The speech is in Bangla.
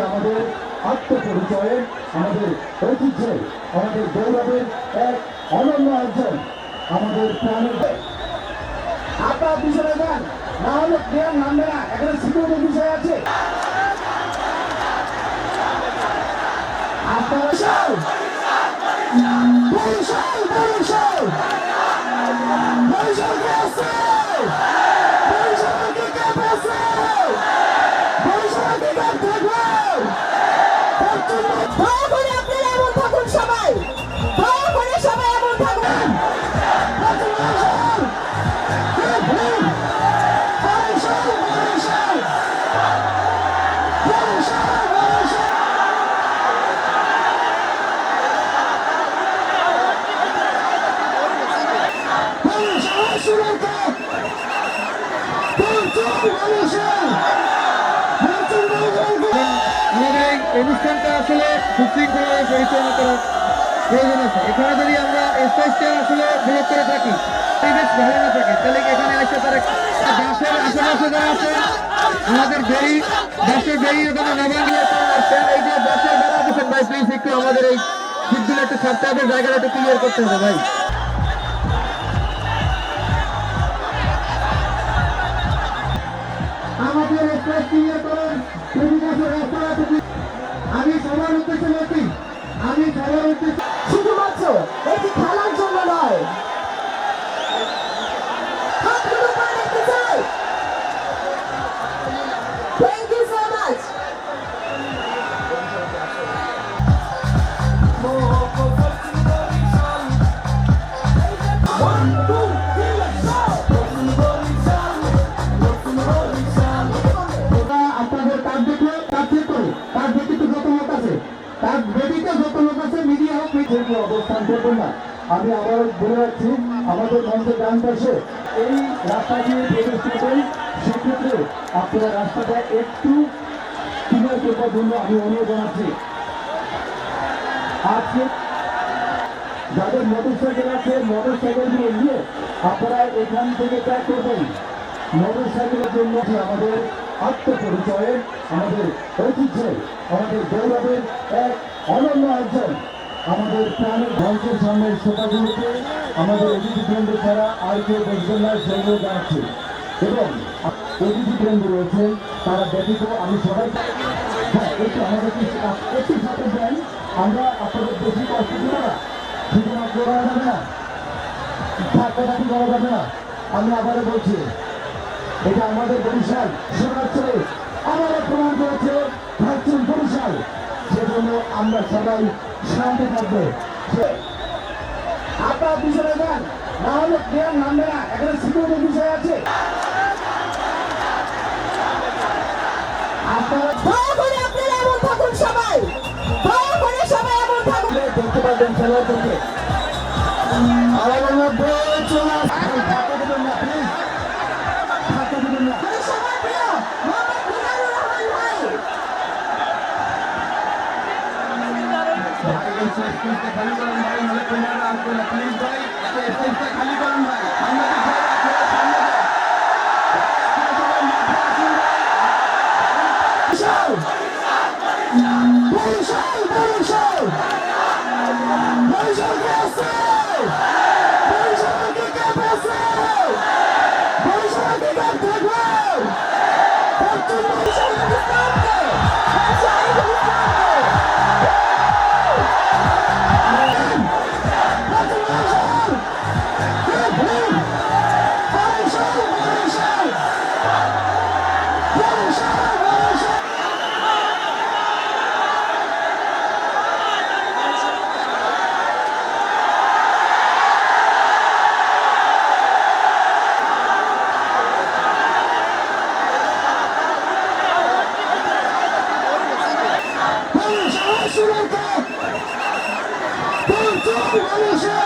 আমাদের আত্মপরিচয়ের, আমাদের ঐতিহ্যের, আমাদের গৌরবের এক অনন্য অর্জন, আমাদের প্রাণের। আপনারা পিছনে যান, না হলে প্লেয়ার নামবে না, এখানে সিকিউরিটির বিষয় আছে। আপনারা আমাদের এই অনুষ্ঠানটা আসলে সুশৃঙ্খলভাবে পরিচালনা করার প্রয়োজন আছে। এখানে যদি আমরা স্পেসটা আসলে ব্লক করে থাকি, পরিবেশ ভালো না থাকে, তাহলে এখানে আসতে তারা বাসের আশেপাশে যারা আছে আমাদের বাসের বেরি ওখানে নামাঙ্গিয়ে আসছেন। এই যে বাসের বেড়া দিচ্ছেন ভাই, প্লিজ একটু আমাদের এই সিটগুলো একটু ছাড়তে হবে, জায়গাটা একটু ক্লিয়ার করতে হবে ভাই। আমাদের স্পেস ক্লিয়ার করুন। আমি সবার উদ্দেশ্যে বলছি, আমি সবার উদ্দেশ্যে শুধুমাত্র এটি খেলার জন্য নয়, হাতগুলো পা দেখতে চাই। Thank you so much. আপনাদের কাজ দেখলে কাজ চেক করে, কাজ ব্যতীত যত লোক আছে, কাজ ব্যতীত যত লোক আছে, মিডিয়া হোক মিডিয়া অবস্থান করবেন না। আমি আবার বলে রাখছি, আমাদের মঞ্চের ডান পাশে এই রাস্তা দিয়ে প্রবেশ করবেন, সেক্ষেত্রে আপনারা রাস্তাটা একটু ক্লিয়ার করবার জন্য আমি অনুরোধ জানাচ্ছি। আজকে যাদের মোটরসাইকেল আছে, মোটরসাইকেল নিয়ে আপনারা এখান থেকে ত্যাগ করবেন। মোটরসাইকেলের জন্য আমাদের আত্মপরিচয়ের, আমাদের ঐতিহ্যের, আমাদের গৌরবের এক অনন্য অর্জন, আমাদের প্রাণের ধ্বংসের সামনের শোভাগুলোকে আমাদের অতিথি কেন্দ্র ছাড়া আর কেউ বসবেন না, সেগুলো জানাচ্ছি। এবং অতিথি কেন্দ্র রয়েছে, তারা ব্যতীত আমি সবাই একটু আমাদের একটু সাথে দেন, আমরা আপনাদের বেশি কষ্ট দিব না, শুধুমাত্র করা যাবে না, ধাক্কাধাক্কি করা যাবে না। আমি আবারও বলছি, এটা আমাদের বরিশাল শোনাচ্ছে, আমাদের প্রমাণ করেছে ভাবছেন বরিশাল, সেজন্য আমরা সবাই শান্তি থাকবে। আপনারা পিছনে যান, না হলে প্লেয়ার নামবে না, এখানে সিকিউরিটির বিষয় আছে। আপনারা এমন থাকুন সবাই, দয়া করে সবাই এমন থাকুন। দেখতে পাবেন খেলার দিকে আমাদের মধ্যে চলে আসবে, ধাক্কা দেবেন না প্লিজ, ধাক্কা দেবেন না। সবার প্রিয় মোহাম্মদ মিজানুর রহমান ভাই। খালি করেন ভাই, নাহলে প্লেয়াররা আসবে না, প্লিজ ভাই, স্টেজটা খালি করেন ভাই। Vamos,